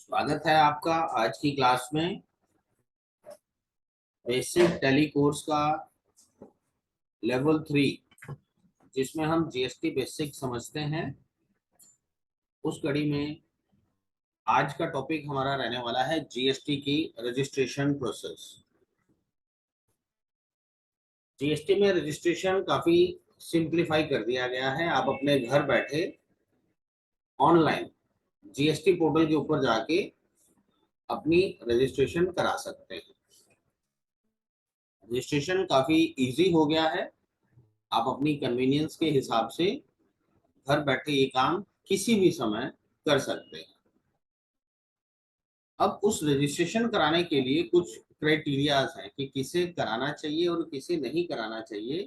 स्वागत है आपका आज की क्लास में बेसिक टैली कोर्स का लेवल 3 जिसमें हम जीएसटी बेसिक समझते हैं। उस कड़ी में आज का टॉपिक हमारा रहने वाला है जीएसटी की रजिस्ट्रेशन प्रोसेस। जीएसटी में रजिस्ट्रेशन काफी सिंप्लीफाई कर दिया गया है। आप अपने घर बैठे ऑनलाइन जीएसटी पोर्टल के ऊपर जाके अपनी रजिस्ट्रेशन करा सकते हैं। रजिस्ट्रेशन काफी इजी हो गया है। आप अपनी कन्वीनियंस के हिसाब से घर बैठे ये काम किसी भी समय कर सकते हैं। अब उस रजिस्ट्रेशन कराने के लिए कुछ क्राइटेरियाज हैं कि किसे कराना चाहिए और किसे नहीं कराना चाहिए।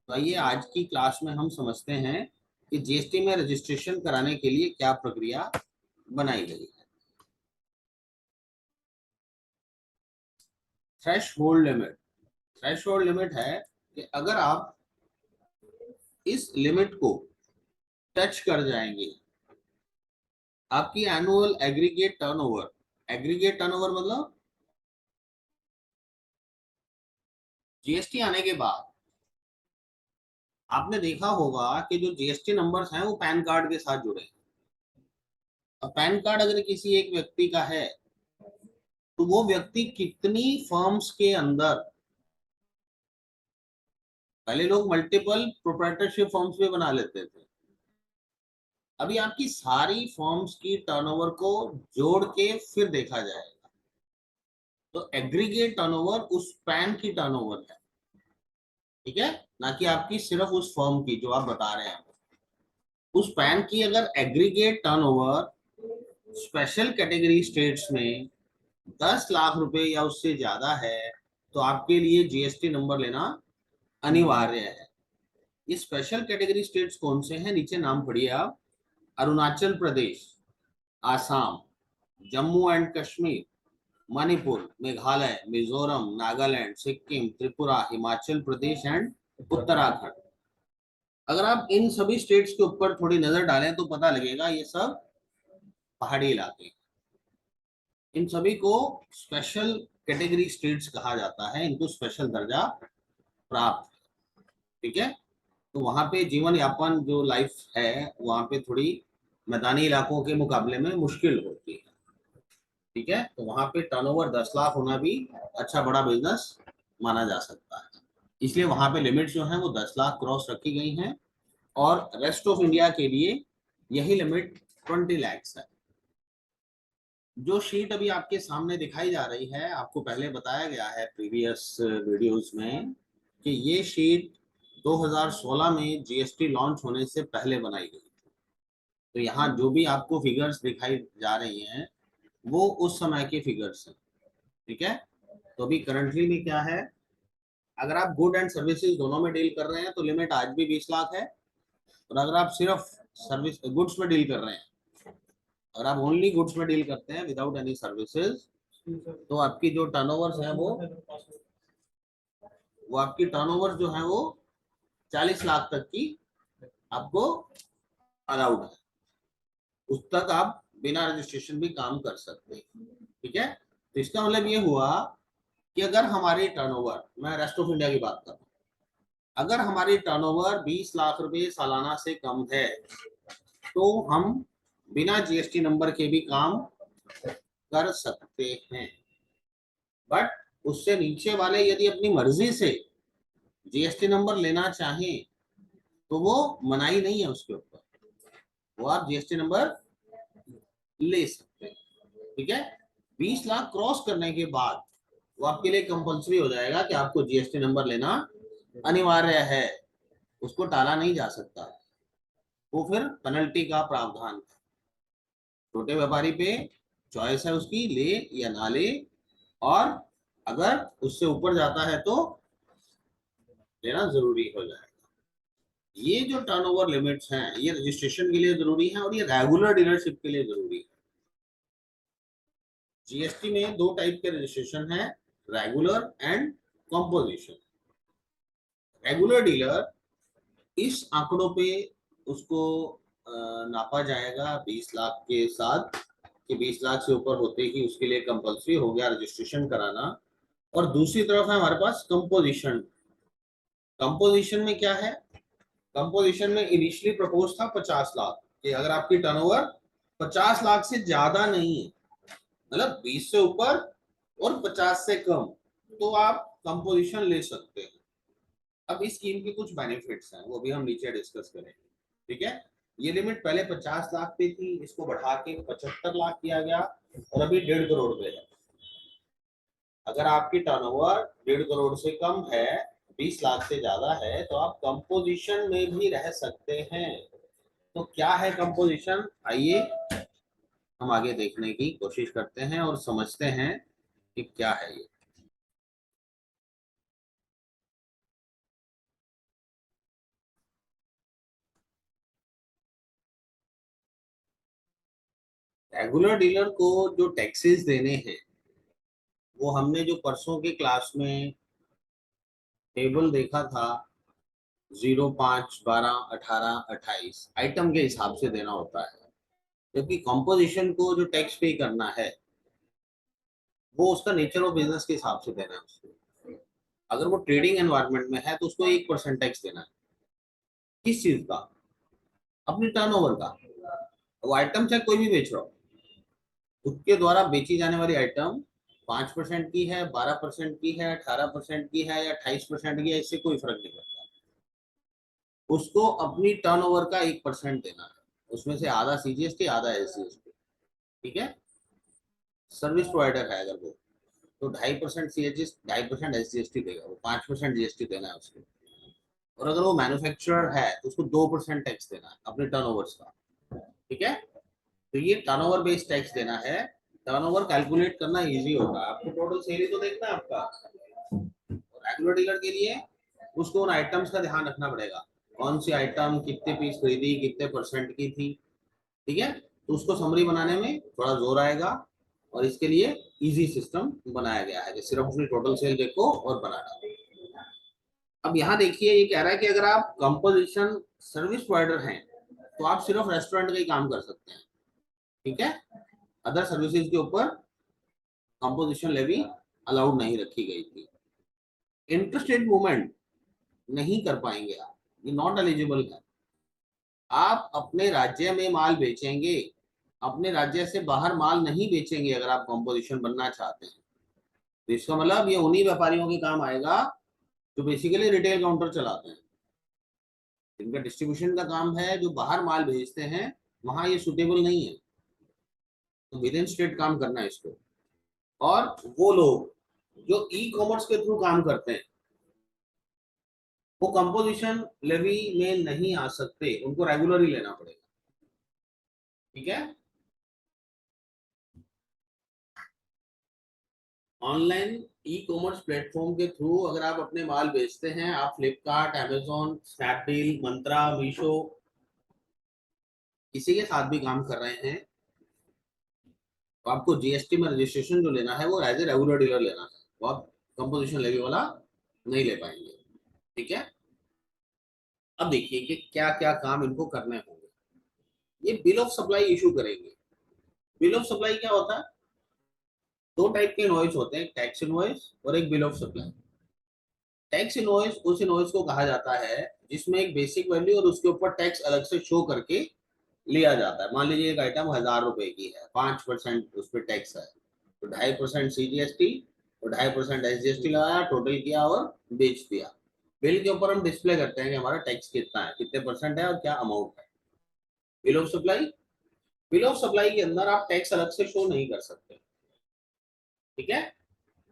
तो आइए आज की क्लास में हम समझते हैं कि जीएसटी में रजिस्ट्रेशन कराने के लिए क्या प्रक्रिया बनाई गई है। थ्रेशहोल्ड लिमिट है कि अगर आप इस लिमिट को टच कर जाएंगे, आपकी एनुअल एग्रीगेट टर्नओवर मतलब जीएसटी आने के बाद आपने देखा होगा कि जो जीएसटी नंबर्स हैं वो पैन कार्ड के साथ जुड़े हैं। और पैन कार्ड अगर किसी एक व्यक्ति का है तो वो व्यक्ति कितनी फर्म्स के अंदर, पहले लोग मल्टीपल प्रोप्राइटरशिप फर्म्स भी बना लेते थे, अभी आपकी सारी फर्म्स की टर्नओवर को जोड़ के फिर देखा जाएगा। तो एग्रीगेट टर्नओवर उस पैन की टर्नओवर है, ठीक है, ना कि आपकी सिर्फ उस फर्म की जो आप बता रहे हैं। उस पैन की अगर aggregate turnover special category states में 10 लाख रुपए या उससे ज्यादा है तो आपके लिए जीएसटी नंबर लेना अनिवार्य है। ये स्पेशल कैटेगरी स्टेट्स कौन से हैं, नीचे नाम पढ़िए आप। Arunachal Pradesh, Assam, Jammu and Kashmir, Manipur, Meghalaya, Mizoram, Nagaland, Sikkim, Tripura, Himachal Pradesh and Uttarakhand. अगर आप इन सभी स्टेट्स के ऊपर थोड़ी नजर डालें तो पता लगेगा ये सब पहाड़ी इलाके। इन सभी को स्पेशल कैटेगरी स्टेट्स कहा जाता है, इनको स्पेशल दर्जा प्राप्त, ठीक है। तो वहां पे जीवन यापन जो लाइफ है वहां पे थोड़ी मैदानी इलाकों के मुकाबले में मुश्किल होती है, ठीक है। तो वहां पे टर्नओवर 10 लाख होना भी अच्छा बड़ा बिजनेस माना जा सकता है। इसलिए वहां पे लिमिट जो है वो 10 लाख क्रॉस रखी गई हैं और रेस्ट ऑफ इंडिया के लिए यही लिमिट 20 लैक्स है। जो शीट अभी आपके सामने दिखाई जा रही है, आपको पहले बताया गया है प्रीवियस वीडियोस में कि ये शीट 2016 में जीएसटी लॉन्च होने से पहले बनाई गई। तो यहाँ जो भी आपको फिगर्स दिखाई जा रही हैं वो उस समय के फिगर्स हैं, ठीक है। तो अभी करंटली में क्या है, अगर आप गुड एंड सर्विसेज दोनों में डील कर रहे हैं तो लिमिट आज भी 20 लाख है। और अगर आप सिर्फ सर्विस गुड्स में डील कर रहे हैं, अगर आप ओनली गुड्स में डील करते हैं विदाउट एनी सर्विसेज, तो आपकी जो टर्नओवर्स हैं वो आपकी टर्नओवर जो है वो 40 लाख तक की आपको अलाउड है। उस तक आप बिना रजिस्ट्रेशन भी काम कर सकते हैं, ठीक है। तो इसका मतलब ये हुआ कि अगर हमारी टर्नओवर, मैं रेस्ट ऑफ इंडिया की बात कर रहा हूँ, अगर हमारी टर्नओवर 20 लाख रुपए सालाना से कम है तो हम बिना जीएसटी नंबर के भी काम कर सकते हैं। बट उससे नीचे वाले यदि अपनी मर्जी से जीएसटी नंबर लेना चाहें तो वो मनाही नहीं है उसके ऊपर, वो आप जीएसटी नंबर ले सकते हैं, ठीक है। 20 लाख क्रॉस करने के बाद वो आपके लिए कंपलसरी हो जाएगा कि आपको जीएसटी नंबर लेना अनिवार्य है, उसको टाला नहीं जा सकता। वो फिर पेनल्टी का प्रावधान है। छोटे व्यापारी पे चॉइस है उसकी, ले या ना ले, और अगर उससे ऊपर जाता है तो लेना जरूरी हो जाएगा। ये जो टर्नओवर लिमिट्स हैं ये रजिस्ट्रेशन के लिए जरूरी है और ये रेगुलर डीलरशिप के लिए जरूरी है। जीएसटी में दो टाइप के रजिस्ट्रेशन है, regular and composition. Regular dealer, इस आंकड़ों पे उसको नापा जाएगा 20 लाख के साथ कि 20 लाख से ऊपर होते ही उसके लिए कंपल्सरी हो गया रजिस्ट्रेशन कराना। और दूसरी तरफ है हमारे पास कंपोजिशन। कंपोजिशन में क्या है? कंपोजिशन में इनिशियली प्रपोज था 50 लाख, कि अगर आपकी टर्नओवर 50 लाख से ज्यादा नहीं है, मतलब 20 से ऊपर और 50 से कम, तो आप कंपोजिशन ले सकते हैं। अब इस स्कीम के कुछ बेनिफिट्स हैं, वो भी हम नीचे डिस्कस करेंगे। ठीक है, ये लिमिट पहले 50 लाख पे थी, इसको बढ़ा के 75 लाख किया गया और अभी 1.5 करोड़ पे है। अगर आपकी टर्नओवर 1.5 करोड़ से कम है, 20 लाख से ज्यादा है, तो आप कंपोजिशन में भी रह सकते हैं। तो क्या है कंपोजिशन, आइए हम आगे देखने की कोशिश करते हैं और समझते हैं कि क्या है ये। रेगुलर डीलर को जो टैक्सेस देने हैं, वो हमने जो परसों के क्लास में टेबल देखा था, 0, 5, 12, 18, 28 आइटम के हिसाब से देना होता है। जबकि कंपोजिशन को जो टैक्स पे करना है, वो उसका नेचर ऑफ बिजनेस के हिसाब से देना है उसको। अगर वो ट्रेडिंग एनवायरनमेंट में है तो उसको 1% टैक्स देना है। किस चीज का? अपनी टर्नओवर का। वो आइटम चाहे कोई भी बेच रहा हो, उसके द्वारा बेची जाने वाली आइटम 5% की है, 12% की है, 18% की है या 28% की है, इससे कोई फर्क नहीं पड़ता। उसको अपनी टर्नओवर का 1% देना है, उसमें से आधा सीजीएसटी आधा एसजीएसटी। ठीक है, सर्विस प्रोवाइडर है अगर वो, तो 2.5% सीएचएस 2.5% एसजीएसटी देगा, वो 5% जीएसटी देना है उसको। और अगर वो मैन्युफैक्चरर है तो उसको 2% टैक्स देना है अपने टर्नओवर्स का। ठीक है, तो ये टर्नओवर बेस्ड टैक्स देना है। टर्नओवर कैलकुलेट करना इजी होगा, आपको टोटल सेल ही तो देखना है आपका। रेगुलर डीलर के लिए उसको उन आइटम्स का ध्यान रखना पड़ेगा, कौन सी आइटम कितने पीस खरीदी, कितने परसेंट की थी। ठीक है, तो उसको समरी बनाने में थोड़ा जोर आएगा, और इसके लिए इजी सिस्टम बनाया गया है कि सिर्फ अपनी टोटल सेल देखो और बनाना। अब यहाँ देखिए, ये कह रहा है कि अगर आप कंपोजिशन सर्विस प्रोवाइडर हैं तो आप सिर्फ रेस्टोरेंट का ही काम कर सकते हैं। ठीक है, अदर सर्विसेज के ऊपर कंपोजिशन लेवी अलाउड नहीं रखी गई थी। इंटरस्टेट मूवमेंट नहीं कर पाएंगे आप, ये नॉट एलिजिबल है। आप अपने राज्य में माल बेचेंगे, अपने राज्य से बाहर माल नहीं बेचेंगे अगर आप कंपोजिशन बनना चाहते हैं। तो इसका मतलब ये उन्हीं व्यापारियों के काम आएगा जो बेसिकली रिटेल काउंटर चलाते हैं, जिनका डिस्ट्रीब्यूशन का काम है, जो बाहर माल भेजते हैं, वहां ये सुटेबल नहीं है। तो विद इन स्टेट काम करना है इसको। और वो लोग जो ई कॉमर्स के थ्रू काम करते हैं, वो कंपोजिशन लेवी में नहीं आ सकते, उनको रेगुलर ही लेना पड़ेगा। ठीक है, ऑनलाइन ई कॉमर्स प्लेटफॉर्म के थ्रू अगर आप अपने माल बेचते हैं, आप फ्लिपकार्ट, अमेजोन, स्नैपडील, मंत्रा, मीशो, किसी के साथ भी काम कर रहे हैं, तो आपको जीएसटी में रजिस्ट्रेशन जो लेना है वो एज ए रेगुलर डीलर लेना है, वो आप कंपोजिशन लेवी वाला नहीं ले पाएंगे। ठीक है, अब देखिए कि क्या क्या काम इनको करने होंगे। ये बिल ऑफ सप्लाई इशू करेंगे। बिल ऑफ सप्लाई क्या होता है? दो टाइप के इनवॉइस होते हैं, टैक्स इनवॉइस और एक bill of supply. Tax invoice उस इनवॉइस को कहा जाता है जिसमें एक बेसिक वैल्यू और उसके ऊपर टैक्स अलग से शो करके लिया जाता है। मान लीजिए एक आइटम 1,000 रुपए की है, 5% उस पर टैक्स है, तो 2.5% सीजीएसटी और 2.5% एसजीएसटी लगाया, टोटल किया और बेच दिया। बिल के ऊपर हम डिस्प्ले करते हैं कि हमारा टैक्स कितना है, कितने परसेंट है और क्या अमाउंट है। Bill of supply, bill of supply के अंदर आप टैक्स अलग से शो नहीं कर सकते। ठीक है,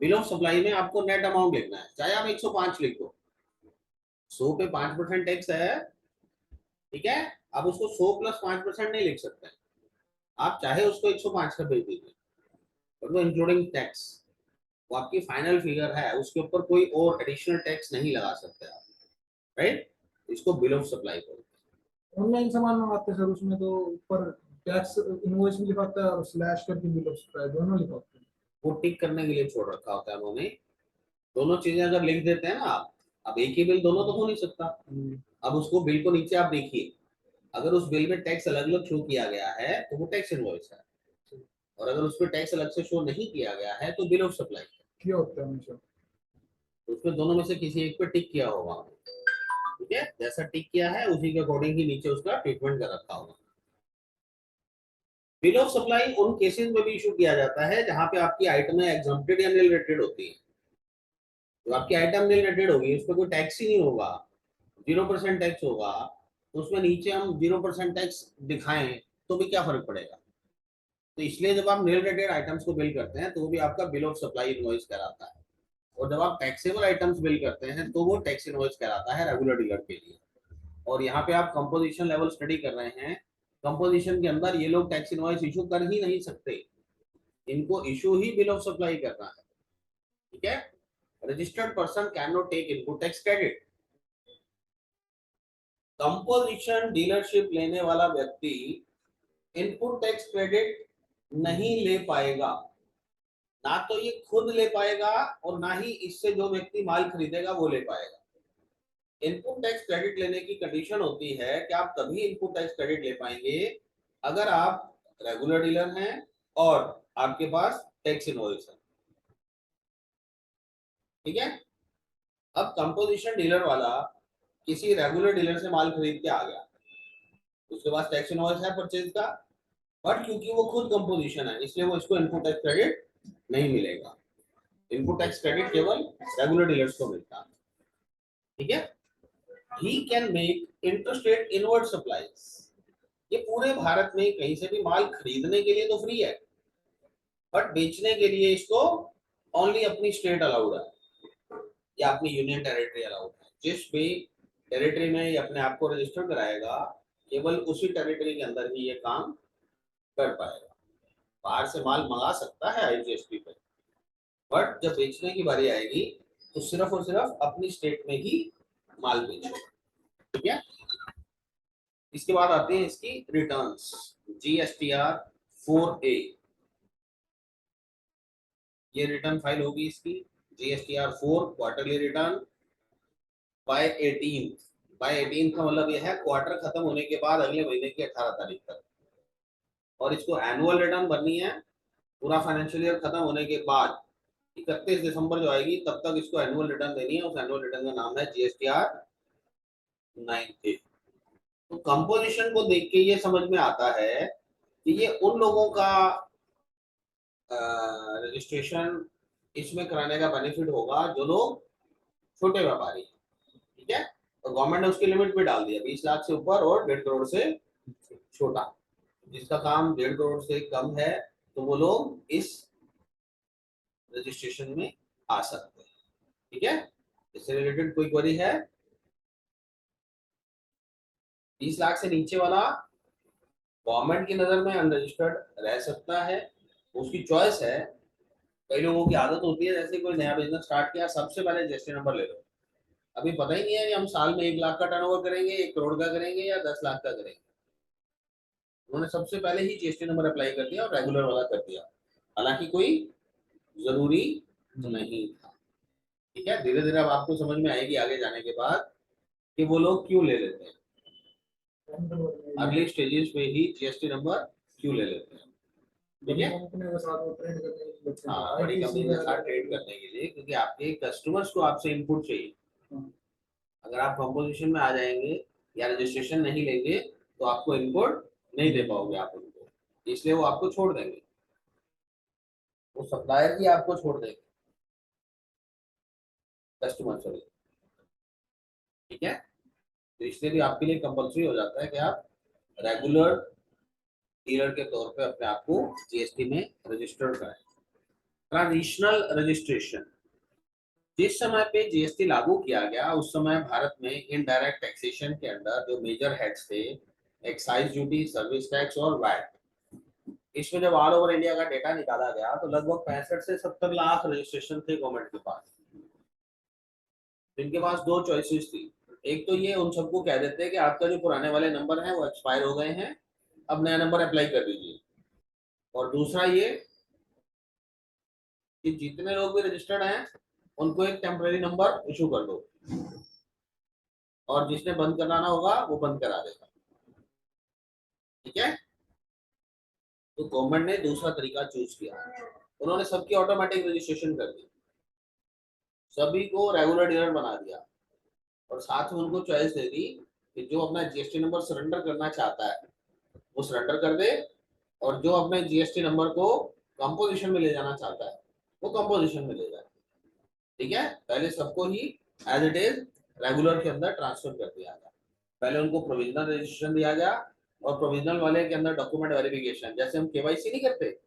बिल ऑफ सप्लाई में आपको नेट अमाउंट लिखना है, चाहे आप 105 लिख दो। 100 पे 5% टैक्स है, ठीक है, आप उसको 100 प्लस 5% नहीं लिख सकते। आप चाहे उसको 105 का भेज दीजिए, बट वो इंक्लूडिंग टैक्स, वो आपकी फाइनल फिगर है, उसके ऊपर कोई और एडिशनल टैक्स नहीं लगा सकते आप। राइट, इसको बिल ऑफ सप्लाई बोलते हैं। ऑनलाइन सामान मंगाते हैं सर, उसमें तो ऊपर टैक्स इनवॉइस भी लिखाता है और स्लैश करके बिल ऑफ सप्लाई दोनों लिखाते हैं। हैं, वो टिक करने के लिए छोड़ रखा होता है उन्होंने। दोनों चीजें अगर लिख देते हैं ना आप, अब एक ही बिल दोनों तो हो नहीं सकता। अब उसको बिल को नीचे आप देखिए, अगर उस बिल में टैक्स अलग अलग शो किया गया है तो वो टैक्स इनवॉइस है। और अगर उस पर टैक्स अलग से शो नहीं किया गया है तो बिल ऑफ सप्लाई, क्या होता है हमेशा? उसमें दोनों में से किसी एक पे टिक किया होगा, ठीक है, जैसा टिक किया है उसी के अकॉर्डिंग ही नीचे उसका ट्रीटमेंट कर रखा होगा। बिल ऑफ सप्लाई उन केसेस में भी इशू किया जाता है जहां पे आपकी आइटमें एग्जम्प्टेड या निल रेटेड होती है। तो आपकी आइटम निल रेटेड होगी, उस पर कोई टैक्स ही नहीं होगा, 0% टैक्स होगा, तो उसमें नीचे हम 0% टैक्स दिखाएं तो भी क्या फर्क पड़ेगा। तो इसलिए जब आप निल रेटेड आइटम्स को बिल करते हैं तो वो भी आपका बिल ऑफ सप्लाई इनवॉइस कराता है, और जब आप टैक्सेबल आइटम्स बिल करते हैं तो वो टैक्स इनवॉइस कराता है रेगुलर डीलर के लिए। और यहाँ पे आप कंपोजिशन लेवल स्टडी कर रहे हैं, कंपोजिशन के अंदर ये लोग टैक्स इनवॉइस इशू कर ही नहीं सकते, इनको इशू ही बिल ऑफ सप्लाई करना है, ठीक है। Registered person can not take input tax credit. Composition dealership लेने वाला व्यक्ति इनपुट टैक्स क्रेडिट नहीं ले पाएगा, ना तो ये खुद ले पाएगा और ना ही इससे जो व्यक्ति माल खरीदेगा वो ले पाएगा। इनपुट टैक्स क्रेडिट लेने की कंडीशन होती है कि आप तभी इनपुट टैक्स क्रेडिट ले पाएंगे अगर आप रेगुलर डीलर हैं और आपके पास टैक्स इनवॉइस है, ठीक है। अब कंपोजिशन डीलर वाला किसी रेगुलर डीलर से माल खरीद के आ गया, उसके पास टैक्स इनवॉइस है परचेज का, बट क्योंकि वो खुद कंपोजिशन है इसलिए वो इसको इनपुट टैक्स क्रेडिट नहीं मिलेगा। इनपुट टैक्स क्रेडिट केवल रेगुलर डीलर्स को मिलता है, ठीक है। He can make interstate inward supplies. ये पूरे भारत में कहीं से भी माल खरीदने के लिए तो फ्री है, बट बेचने के लिए इसको ओनली अपनी स्टेट अलाउड है या अपनी यूनियन टेरिटरी अलाउड है। जिस भी टेरिटरी में ये अपने आप को रजिस्टर कराएगा केवल उसी टेरिटरी के अंदर ही ये काम कर पाएगा। बाहर से माल मंगा सकता है आईजीएसटी पे, बट जब बेचने की बारी आएगी तो सिर्फ और सिर्फ अपनी स्टेट में ही माल बेचेगा, ठीक है। इसके बाद आते हैं इसकी रिटर्न्स। GSTR 4A, ये रिटर्न फाइल होगी इसकी GSTR 4 क्वार्टरली रिटर्न बाय 18 का मतलब यह है क्वार्टर खत्म होने के बाद अगले महीने की 18 तारीख तक, और इसको एनुअल रिटर्न भरनी है पूरा फाइनेंशियल ईयर खत्म होने के बाद 31 दिसंबर जो आएगी तब तक इसको एनुअल रिटर्न देनी है। उस एनुअल रिटर्न का नाम है GSTR 9A। तो कंपोजिशन को देख के ये समझ में आता है कि ये उन लोगों का रजिस्ट्रेशन इसमें कराने का बेनिफिट होगा जो लोग छोटे व्यापारी, ठीक है। तो गवर्नमेंट ने उसकी लिमिट भी डाल दिया 20 लाख से ऊपर और 1.5 करोड़ से छोटा, जिसका काम 1.5 करोड़ से कम है तो वो लोग इस रजिस्ट्रेशन में आ सकते हैं, ठीक है। इससे रिलेटेड कोई क्वेरी है? 20 लाख से नीचे वाला गवर्नमेंट की नजर में अनरजिस्टर्ड रह सकता है, उसकी चॉइस है। कई लोगों की आदत होती है जैसे कोई नया बिजनेस स्टार्ट किया सबसे पहले जीएसटी नंबर ले लो, अभी पता ही नहीं है कि हम साल में 1 लाख का टर्नओवर करेंगे, 1 करोड़ का करेंगे या 10 लाख का करेंगे। उन्होंने सबसे पहले ही जीएसटी नंबर अप्लाई कर दिया और रेगुलर वाला कर दिया, हालांकि कोई जरूरी नहीं था, ठीक है। धीरे धीरे अब आपको समझ में आएगी आगे जाने के बाद कि वो लोग क्यों ले लेते हैं, अगली स्टेजेस में ही जीएसटी नंबर क्यों ले लेते हैं, ठीक है। कंपनी के साथ वो ट्रेड करने के लिए हाँ, बड़ी कंपनी के साथ ट्रेड करने के लिए, क्योंकि आपके कस्टमर्स को आपसे इनपुट चाहिए। अगर आप कंपोजिशन में आ जाएंगे या रजिस्ट्रेशन नहीं लेंगे तो आपको इनपुट नहीं दे पाओगे आप उनको, इसलिए वो आपको छोड़ देंगे, वो सप्लायर ही आपको छोड़ देंगे, कस्टमर सॉरी, ठीक है। तो इसलिए भी आपके लिए कंपल्सरी हो जाता है कि आप रेगुलर डीलर के तौर पे अपने आप को जीएसटी में रजिस्टर करें। ट्रांजिशनल रजिस्ट्रेशन, जिस समय पे जीएसटी लागू किया गया उस समय भारत में इनडायरेक्ट टैक्सेशन के अंदर जो मेजर हेड्स थे, एक्साइज ड्यूटी, सर्विस टैक्स और वैट, इसमें जब ऑल ओवर इंडिया का डेटा निकाला गया तो लगभग 65 से 70 लाख रजिस्ट्रेशन थे गवर्नमेंट के पास। जिनके पास दो चॉइसेस थी, एक तो ये उन सबको कह देते हैं कि आपका जो पुराने वाले नंबर हैं वो एक्सपायर हो गए हैं, अब नया नंबर अप्लाई कर दीजिए, और दूसरा ये कि जितने लोग भी रजिस्टर्ड हैं उनको एक टेम्पररी नंबर इशू कर दो और जिसने बंद कराना होगा वो बंद करा देगा, ठीक है। तो गवर्नमेंट ने दूसरा तरीका चूज किया, उन्होंने सबकी ऑटोमेटिक रजिस्ट्रेशन कर दी, सभी को रेगुलर डीलर बना दिया और साथ में उनको चॉइस दे दी कि जो अपना जीएसटी नंबर सरेंडर करना चाहता है वो सरेंडर कर दे, और जो अपने जीएसटी नंबर को कंपोजिशन में ले जाना चाहता है वो कंपोजिशन में ले जाए। ठीक है, पहले सबको ही एज इट इज रेगुलर के अंदर ट्रांसफर कर दिया गया। पहले उनको प्रोविजनल रजिस्ट्रेशन दिया गया, और प्रोविजनल वाले के अंदर डॉक्यूमेंट वेरिफिकेशन, जैसे हम केवाईसी नहीं करते,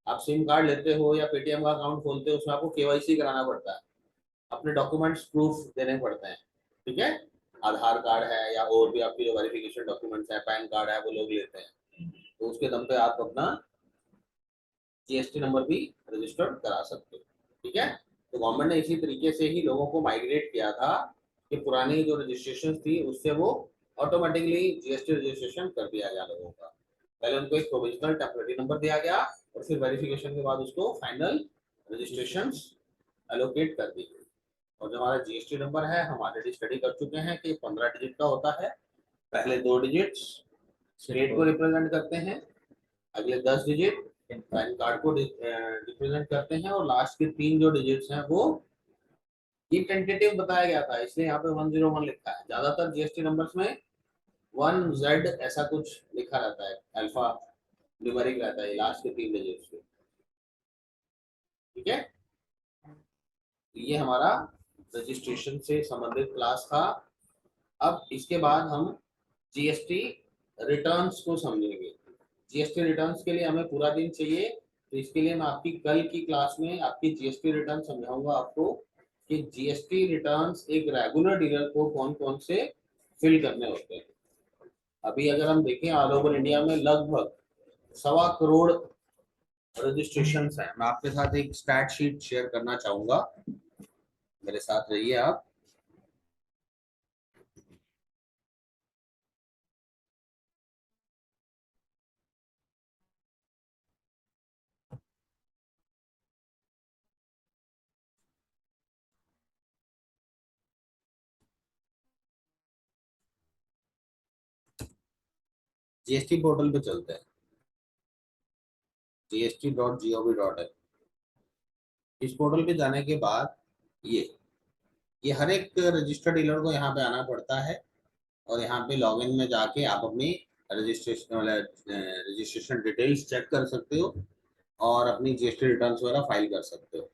आप सिम कार्ड लेते हो या पेटीएम का अकाउंट खोलते हो, उसमें आपको केवाईसी कराना पड़ता है, अपने डॉक्यूमेंट्स प्रूफ देने पड़ते हैं। ठीक है, आधार कार्ड है या और भी आपकी जो वेरिफिकेशन डॉक्यूमेंट्स है, पैन कार्ड है, वो लोग लेते हैं, तो उसके दम पे आप अपना जीएसटी नंबर भी रजिस्टर्ड करा सकते हो। ठीक है, तो गवर्नमेंट ने इसी तरीके से ही लोगों को माइग्रेट किया था कि पुरानी जो रजिस्ट्रेशन थी उससे वो ऑटोमेटिकली जीएसटी रजिस्ट्रेशन कर दिया गया लोगों का। पहले उनको एक प्रोविजनल टेम्परेरी नंबर दिया गया और फिर वेरिफिकेशन के बाद उसको फाइनल रजिस्ट्रेशन एलोकेट कर दी गई। और जो हमारा जीएसटी नंबर है, हम ऑलरेडी स्टडी कर चुके हैं कि 15 डिजिट का होता है। पहले 2 डिजिट्स स्टेट को रिप्रेजेंट करते हैं, अगले 10 डिजिट पैन कार्ड को रिप्रेजेंट करते हैं, और लास्ट के 3 जो डिजिट्स हैं वो ये टेंटेटिव बताया गया था, इसलिए यहाँ पे 101 लिखा है। ज्यादातर जीएसटी नंबर्स में 1Z ऐसा कुछ लिखा रहता है, अल्फा न्यूमेरिक रहता है लास्ट के 3 डिजिट्स पे। ठीक है, ये हमारा रजिस्ट्रेशन से संबंधित क्लास था। अब इसके बाद हम जीएसटी रिटर्न्स को समझेंगे। जीएसटी रिटर्न्स के लिए हमें पूरा दिन चाहिए, तो इसके लिए मैं आपकी कल की क्लास में आपकी जीएसटी रिटर्न समझाऊंगा आपको कि जीएसटी रिटर्न्स एक रेगुलर डीलर को कौन कौन से फिल करने होते हैं। अभी अगर हम देखें ऑल ओवर इंडिया में लगभग 1.25 करोड़ रजिस्ट्रेशन हैं। मैं आपके साथ एक स्टैट शीट शेयर करना चाहूंगा, मेरे साथ रहिए आप। जीएसटी पोर्टल पे चलते हैं, gst.gov.in। इस पोर्टल पे जाने के बाद ये हर एक रजिस्टर्ड डीलर को यहाँ पे आना पड़ता है, और यहाँ पे लॉगिन में जाके आप अपनी रजिस्ट्रेशन डिटेल्स चेक कर सकते हो और अपनी जीएसटी रिटर्न्स वगैरह फाइल कर सकते हो।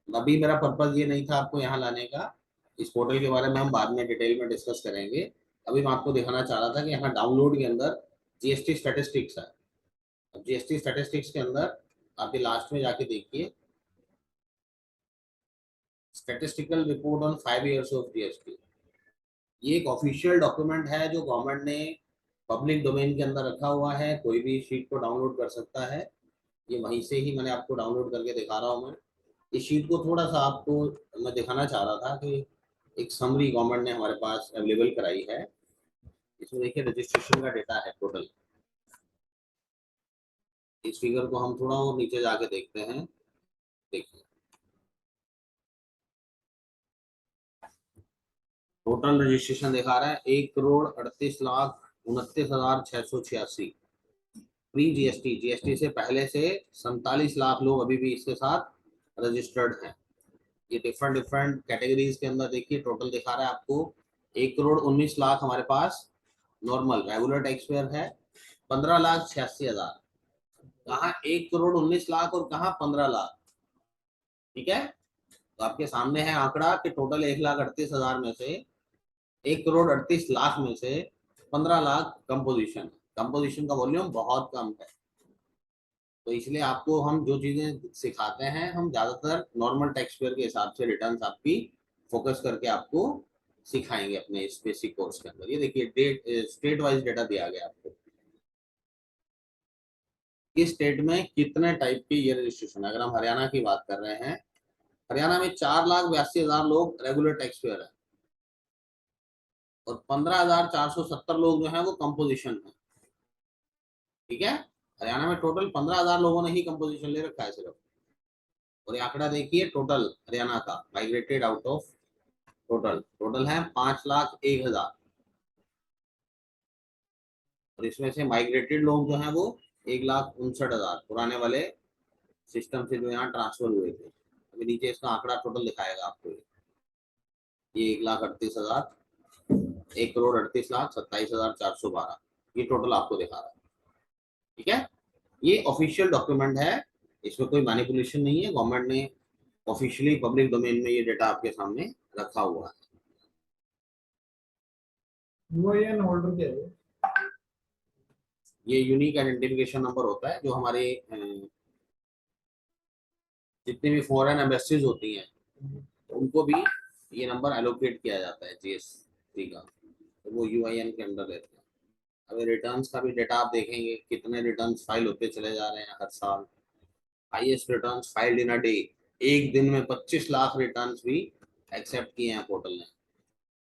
अभी मेरा पर्पज ये नहीं था आपको यहाँ लाने का, इस पोर्टल के बारे में हम बाद में डिटेल में डिस्कस करेंगे। अभी मैं आपको दिखाना चाह रहा था कि यहाँ डाउनलोड के अंदर जीएसटी स्टैटिस्टिक्स है। अब जीएसटी स्टैटिस्टिक्स के अंदर आप ये लास्ट में जाके देखिए, statistical report on 5 years of GST. ये एक ऑफिशियल डॉक्यूमेंट है जो गवर्नमेंट ने पब्लिक डोमेन के अंदर रखा हुआ है, कोई भी शीट को डाउनलोड कर सकता है। ये वहीं से ही मैंने आपको डाउनलोड करके दिखा रहा हूँ मैं। इस शीट को थोड़ा सा आपको मैं दिखाना चाह रहा था कि एक समरी गवर्नमेंट ने हमारे पास अवेलेबल कराई है। इसमें देखिए रजिस्ट्रेशन का डेटा है टोटल। इस फिगर को हम थोड़ा और नीचे जाके देखते हैं। देखिए टोटल रजिस्ट्रेशन दिखा रहा है 1,38,29,686। प्री जीएसटी, जीएसटी से पहले से 47 लाख लोग अभी भी इसके साथ रजिस्टर्ड हैं। ये डिफरेंट डिफरेंट कैटेगरीज के अंदर देखिए टोटल दिखा रहा है आपको। 1,19,00,000 हमारे पास नॉर्मल रेगुलर टैक्स पेयर है, 15,86,000। कहाँ 1,19,00,000 और कहाँ 15,00,000। ठीक है, तो आपके सामने है आंकड़ा कि टोटल 1,38,000 में से 1,38,00,000 में से 15,00,000 कंपोजिशन। कंपोजिशन का वॉल्यूम बहुत कम है, तो इसलिए आपको हम जो चीजें सिखाते हैं हम ज्यादातर नॉर्मल टैक्स पेयर के हिसाब से रिटर्न्स आपकी फोकस करके आपको सिखाएंगे अपने इस बेसिक कोर्स के अंदर। ये देखिए डेट स्टेट वाइज डेटा दिया गया आपको, किस स्टेट में कितने टाइप के ये रजिस्ट्रेशन। अगर हम हरियाणा की बात कर रहे हैं, हरियाणा में 4,82,000 लोग रेगुलर टैक्स पेयर है और 15,470 लोग जो है वो कंपोजिशन है। ठीक है, हरियाणा में टोटल 15,000 लोगों ने ही कंपोजिशन ले रखा है सिर्फ। और ये आंकड़ा देखिए टोटल हरियाणा का माइग्रेटेड आउट ऑफ टोटल है 5,01,000, और इसमें से माइग्रेटेड लोग जो हैं वो 1,59,000 पुराने वाले सिस्टम से जो यहाँ ट्रांसफर हुए थे। अभी नीचे इसका आंकड़ा टोटल दिखाएगा आपको। ये 1,38,000, 1,38,27,412, ये टोटल आपको दिखा रहा है। ठीक है, ये ऑफिशियल डॉक्यूमेंट है, इसमें कोई मैनिपुलेशन नहीं है। गवर्नमेंट ने ऑफिशियली पब्लिक डोमेन में ये डेटा आपके सामने रखा हुआ है। यूआईएन होल्डर क्या है? ये यूनिक आइडेंटिफिकेशन नंबर होता है, जो हमारे जितनी भी फॉरेन एम्बेसीज होती हैं उनको भी ये नंबर एलोकेट किया जाता है जीएसटी का, तो वो यूआईएन के अंडर रहते हैं। अभी रिटर्न्स का भी डेटा आप देखेंगे, कितने रिटर्न्स फाइल होते चले जा रहे हैं हर साल। Highest returns filed in a day, एक दिन में 25 लाख रिटर्न्स भी एक्सेप्ट किए हैं पोर्टल ने।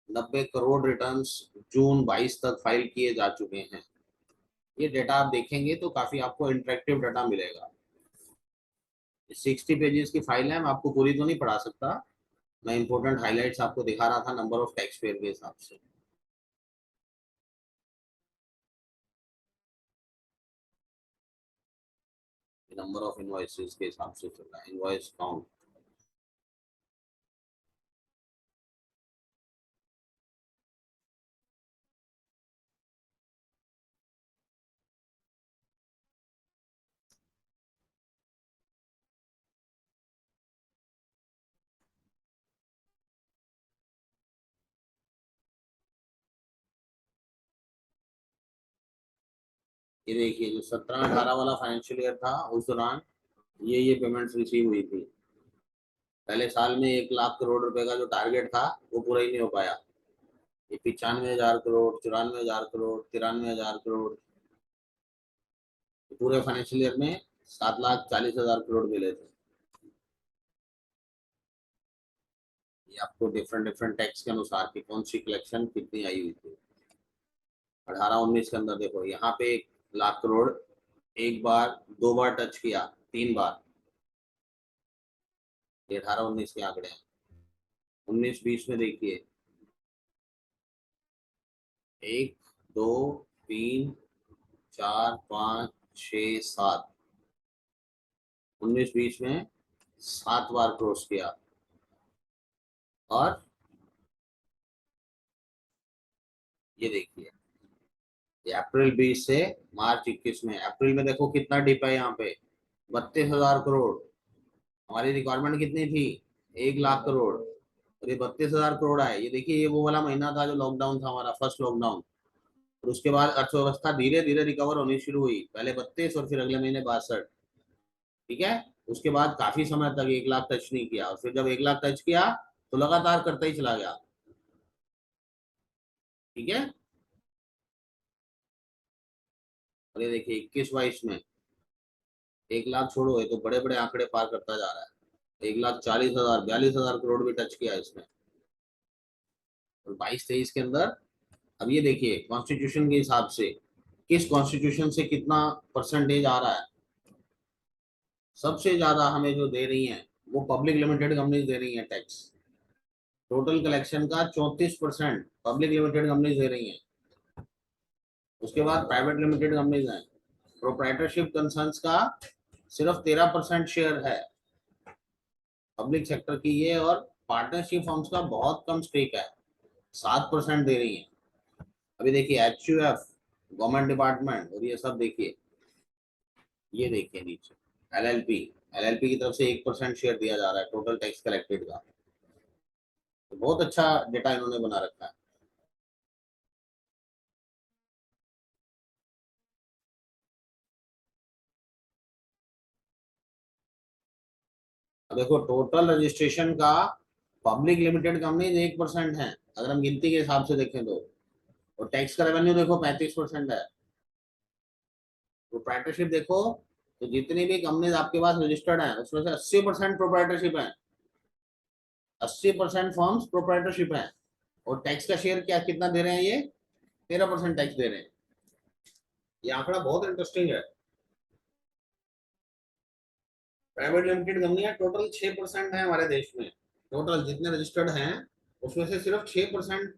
90 करोड़ रिटर्न्स जून 22 तक फाइल किए जा चुके हैं। ये डेटा आप देखेंगे तो काफी आपको इंटरेक्टिव डाटा मिलेगा। 60 पेजेस की फाइल है, मैं आपको पूरी तो नहीं पढ़ा सकता, मैं इंपॉर्टेंट हाइलाइट्स आपको दिखा रहा था नंबर ऑफ टैक्स पेयर के हिसाब से। नंबर ऑफ इनवॉइसेस के हिसाब से चल रहा है, इनवॉइस काउंट। ये देखिए, जो 17-18 वाला फाइनेंशियल ईयर था उस दौरान ये पेमेंट्स रिसीव हुई थी। पहले साल में 1 लाख करोड़ रुपए का जो टारगेट था वो पूरा ही नहीं हो पाया। ये 95,000 करोड़, 94,000 करोड़, 93,000 करोड़, पूरे फाइनेंशियल ईयर में 7,40,000 करोड़ मिले थे। ये आपको डिफरेंट डिफरेंट टैक्स के अनुसार की कौन सी कलेक्शन कितनी आई हुई थी। 18-19 के अंदर देखो, यहाँ पे 1 लाख करोड़ एक बार, 2 बार टच किया, 3 बार। ये 18-19 के आंकड़े हैं। 19-20 में देखिए, 1, 2, 3, 4, 5, 6, 7। 19-20 में 7 बार क्रॉस किया। और ये देखिए, ये अप्रैल 20 से मार्च 21 में, अप्रैल में देखो कितना डिप है यहाँ पे, 32,000 करोड़। हमारी रिक्वायरमेंट कितनी थी? 1 लाख करोड़, और ये 32,000 करोड़ आए। ये देखिए, ये वो वाला महीना था जो लॉकडाउन था, हमारा फर्स्ट लॉकडाउन। और उसके बाद अर्थव्यवस्था धीरे धीरे रिकवर होनी शुरू हुई, पहले 32 और फिर अगले महीने 62। ठीक है, उसके बाद काफी समय तक 1 लाख टच नहीं किया, और फिर जब 1 लाख टच किया तो लगातार करता ही चला गया। ठीक है, और ये देखिए 21-22 में 1 लाख छोड़ो, ये तो बड़े बड़े आंकड़े पार करता जा रहा है। 1,40,000, 42,000 करोड़ भी टच किया इसने। और 22-23 के अंदर, अब ये देखिए कॉन्स्टिट्यूशन के हिसाब से किस कॉन्स्टिट्यूशन से कितना परसेंटेज आ रहा है। सबसे ज्यादा हमें जो दे रही हैं वो पब्लिक लिमिटेड कंपनीज दे रही हैं टैक्स। टोटल कलेक्शन का 34% पब्लिक लिमिटेड कंपनीज दे रही हैं। उसके बाद प्राइवेट लिमिटेड कंपनीज हैं। प्रोप्राइटरशिप कंसर्न्स का सिर्फ 13% शेयर है पब्लिक सेक्टर की ये, और पार्टनरशिप फर्म्स का बहुत कम स्टेक है, 7% दे रही है। अभी देखिए HUF, गवर्नमेंट डिपार्टमेंट, और ये सब देखिए, ये देखिए नीचे LLP की तरफ से 1% शेयर दिया जा रहा है टोटल टैक्स कलेक्टेड का। तो बहुत अच्छा डेटा इन्होंने बना रखा है। अब देखो, टोटल रजिस्ट्रेशन का पब्लिक लिमिटेड कंपनी 1% है अगर हम गिनती के हिसाब से देखें तो, और टैक्स का रेवेन्यू देखो 35% है। प्रोप्राइटरशिप देखो, तो जितनी भी कंपनीज आपके पास रजिस्टर्ड हैं उसमें से 80% प्रोप्राइटरशिप है, 80% फर्म्स प्रोप्राइटरशिप है। और टैक्स का शेयर क्या कितना दे रहे हैं? ये 13% टैक्स दे रहे हैं। ये आंकड़ा बहुत इंटरेस्टिंग है। प्राइवेट लिमिटेड कंपनियां टोटल 6% है हमारे देश में। टोटल जितने रजिस्टर्ड हैं उसमें से सिर्फ 6%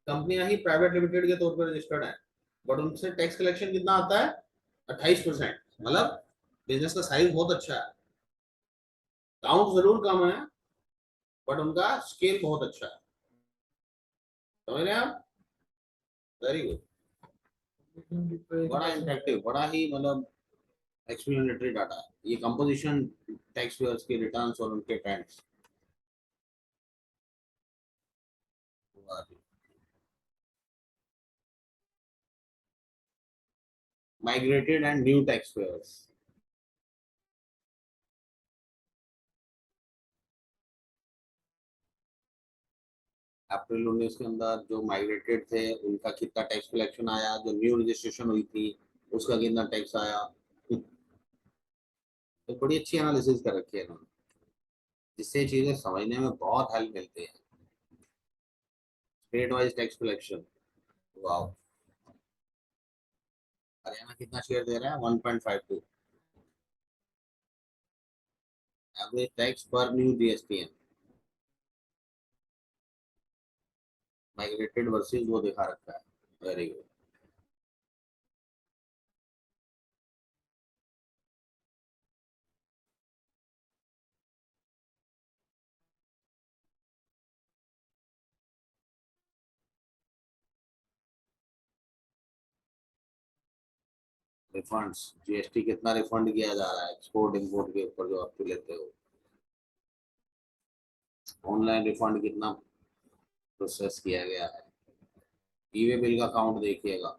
कंपनियां ही प्राइवेट लिमिटेड के तौर पर रजिस्टर्ड है, बट उनसे टैक्स कलेक्शन कितना आता है? 28%। मतलब बिजनेस का साइज बहुत अच्छा है, काउंट जरूर कम है बट उनका स्केल बहुत अच्छा है। समझ रहे हैं आप? Very good. बड़ा इंटरेक्टिव, बड़ा ही मतलब एक्सप्लेनेटरी डाटा है ये, कंपोजिशन टैक्स पेयर्स के रिटर्न्स और उनके trends. Migrated and new tax payers. April 19 के अंदर जो माइग्रेटेड थे उनका कितना टैक्स कलेक्शन आया, जो न्यू रजिस्ट्रेशन हुई थी उसका कितना टैक्स आया। तो बड़ी अच्छी एनालिसिस कर रखी है इन्होंने, जिससे चीजें समझने में बहुत हेल्प मिलती है। स्टेट वाइज टैक्स कलेक्शन, वाह। हरियाणा कितना शेयर दे रहा है? 1.52 एवरेज टैक्स पर न्यू जीएसटी। माइग्रेटेड वर्सेस वो दिखा रखा है। Very good. रिफंड्स, जीएसटी कितना रिफंड किया जा रहा है एक्सपोर्ट इंपोर्ट के ऊपर जो आप लेते हो। ऑनलाइन रिफंड कितना प्रोसेस किया गया है। ई वे बिल का काउंट देखिएगा,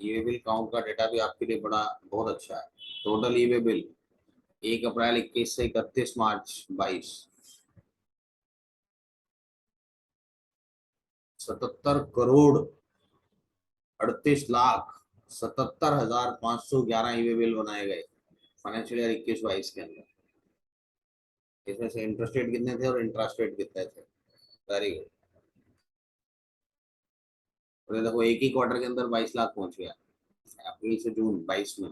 ई वे बिल काउंट का डेटा भी आपके लिए बड़ा बहुत अच्छा है। टोटल ई वे बिल 1 अप्रैल 21 से 31 मार्च 22, 77 करोड़ 38 लाख 77 हजार 511 ई वे बिल बनाए गए फाइनेंशियल ईयर 21-22 के अंदर। इसमें से इंटरेस्ट रेट कितने थे और इंटरेस्ट रेट कितने थे? Very good. और ये देखो एक ही क्वार्टर के अंदर 22 लाख पहुंच गया, अप्रैल से जून 22 में।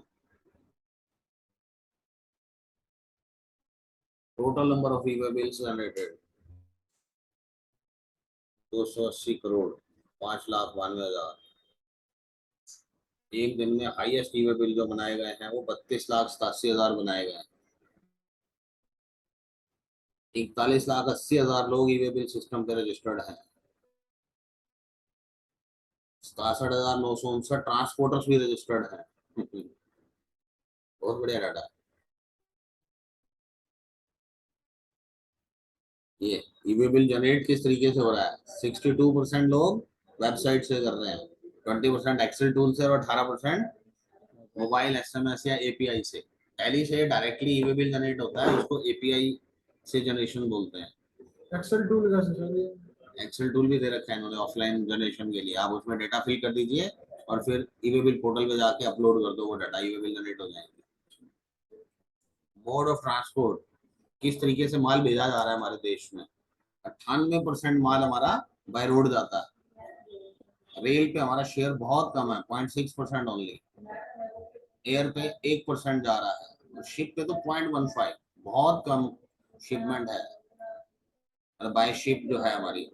Total number of E way bills generated 280 crore 5 lakh 92 हजार। एक दिन में हाईएस्ट ई वे बिल जो बनाए गए हैं वो 32 लाख 87 हजार बनाए गए हैं। 41 लाख 80 हजार लोग ई वे बिल सिस्टम पे रजिस्टर्ड हैं। 67,959 ट्रांसपोर्टर्स भी रजिस्टर्ड हैं। बहुत बढ़िया डाटा है ये। ई वे बिल जनरेट किस तरीके से हो रहा है? 62% लोग वेबसाइट से कर रहे हैं, 20% एक्सेल टूल से और 18% मोबाइल एसएमएस या एपीआई से। टैली से डायरेक्टली ई वे बिल जनरेट होता है, उसको एपीआई से जनरेशन बोलते हैं। एक्सेल टूल का सर ये। एक्सेल टूल भी दे रखा है इन्होंने ऑफलाइन जनरेशन के लिए, आप उसमें डेटा फिल कर दीजिए और फिर ई वे बिल पोर्टल पे जाके अपलोड कर दो, वो डाटा ई वे बिल जनरेट हो जाएंगे। मोड ऑफ ट्रांसपोर्ट, किस तरीके से माल भेजा जा रहा है हमारे देश में। 98% माल हमारा बाय रोड जाता है। रेल पे हमारा शेयर बहुत कम है, 0.6% ओनली। एयर पे 1% जा रहा है, और शिप पे तो 0.15, बहुत कम शिपमेंट है बाय शिप जो है हमारी।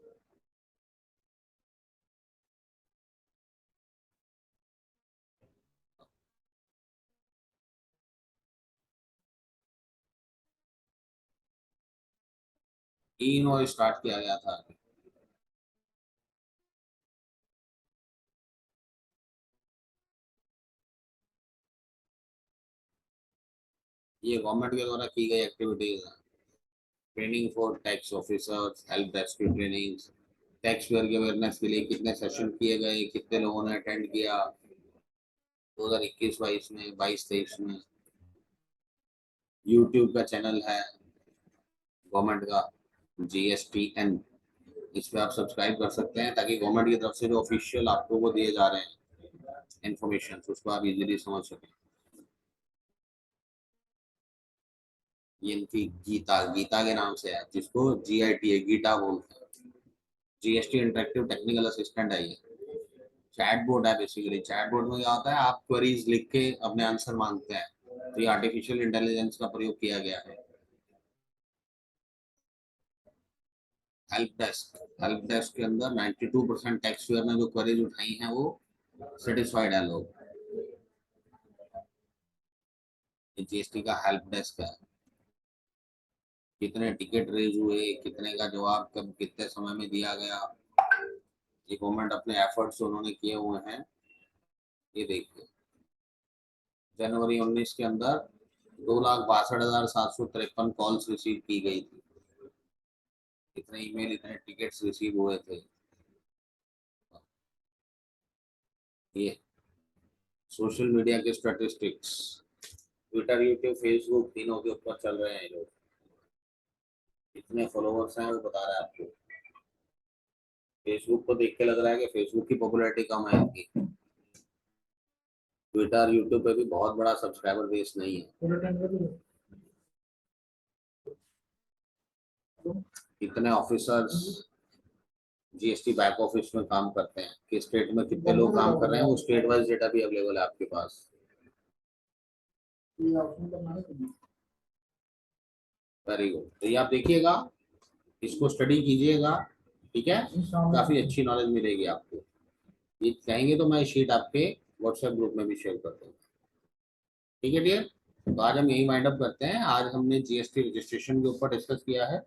तीन और स्टार्ट किया गया था। ये गवर्नमेंट के द्वारा की गई एक्टिविटीज है। Training for tax officers, help desk की ट्रेनिंग, टैक्स पेयर की अवेयरनेस के लिए कितने सेशन किए गए, कितने लोगों ने अटेंड किया 2021-22 में, 22-23 में। यूट्यूब का चैनल है गवर्नमेंट का, GSTN, इस पे आप सब्सक्राइब कर सकते हैं ताकि गवर्नमेंट की तरफ से जो ऑफिशियल आपको वो दिए जा रहे हैं इंफॉर्मेशन, उसको आप इजीली समझ सकें। ये इनकी गीता, गीता के नाम से है, जिसको GITA गीता बोलते हैं। जीएसटी इंटरेक्टिव टेक्निकल असिस्टेंट है ये। चैटबॉट है बेसिकली। चैटबॉट में क्या होता है, आप क्वेरीज लिख के अपने आंसर मांगते हैं, तो ये आर्टिफिशियल इंटेलिजेंस का प्रयोग किया गया है। हेल्प डेस्क के अंदर 92% टैक्स पेयर ने जो क्वेरीज उठाई हैं वो सेटिस्फाइड है लोग। ये जीएसटी का हेल्प डेस्क है, कितने टिकट रेज हुए, कितने का जवाब कब कितने समय में दिया गया, ये गवर्नमेंट अपने एफर्ट्स उन्होंने किए हुए हैं। ये देखिए जनवरी 19 के अंदर 2,62,753 कॉल्स रिसीव की गई थी, इतने ईमेल, इतने टिकट्स रिसीव हुए थे। ये सोशल मीडिया के स्टैटिस्टिक्स, ट्विटर, यूट्यूब, फेसबुक तीनों के ऊपर चल रहे हैं लोग, कितने फॉलोवर्स हैं वो बता रहा है आपको। फेसबुक को देख के लग रहा है कि फेसबुक की पॉपुलैरिटी कम है इनकी, ट्विटर यूट्यूब पे भी बहुत बड़ा सब्सक्राइबर बेस नहीं है। पूरे टाइम का तो कितने ऑफिसर्स जीएसटी बैक ऑफिस में काम करते हैं, किस स्टेट में कितने लोग काम कर रहे हैं, वो स्टेट वाइज डेटा भी अवेलेबल है आपके पास। ये ऑप्शन करना है। वेरी गुड, तो ये आप देखिएगा, इसको स्टडी कीजिएगा, ठीक है, काफी अच्छी नॉलेज मिलेगी आपको। ये चाहेंगे तो मैं शीट आपके व्हाट्सएप ग्रुप में भी शेयर कर दूंगा, ठीक है डियर। तो आज हम यही वाइंड अप करते हैं। आज हमने जीएसटी रजिस्ट्रेशन के ऊपर डिस्कस किया है,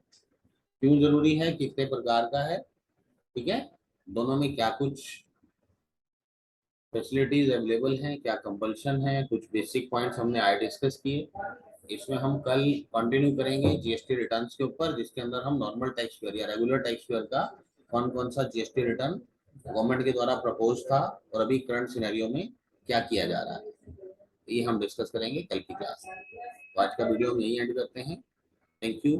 क्यों जरूरी है, कितने प्रकार का है, ठीक है, दोनों में क्या कुछ फैसिलिटीज अवेलेबल हैं, क्या कंपल्शन है, कुछ बेसिक पॉइंट्स हमने आज डिस्कस किए। इसमें हम कल कंटिन्यू करेंगे जीएसटी रिटर्न्स के ऊपर, जिसके अंदर हम नॉर्मल टैक्स पेयर या रेगुलर टैक्स पेयर का कौन कौन सा जीएसटी रिटर्न गवर्नमेंट के द्वारा प्रपोज था और अभी करंट सिनेरियो में क्या किया जा रहा है, ये हम डिस्कस करेंगे कल की क्लास में। तो आज का वीडियो हम यहीं एंड करते हैं। Thank you.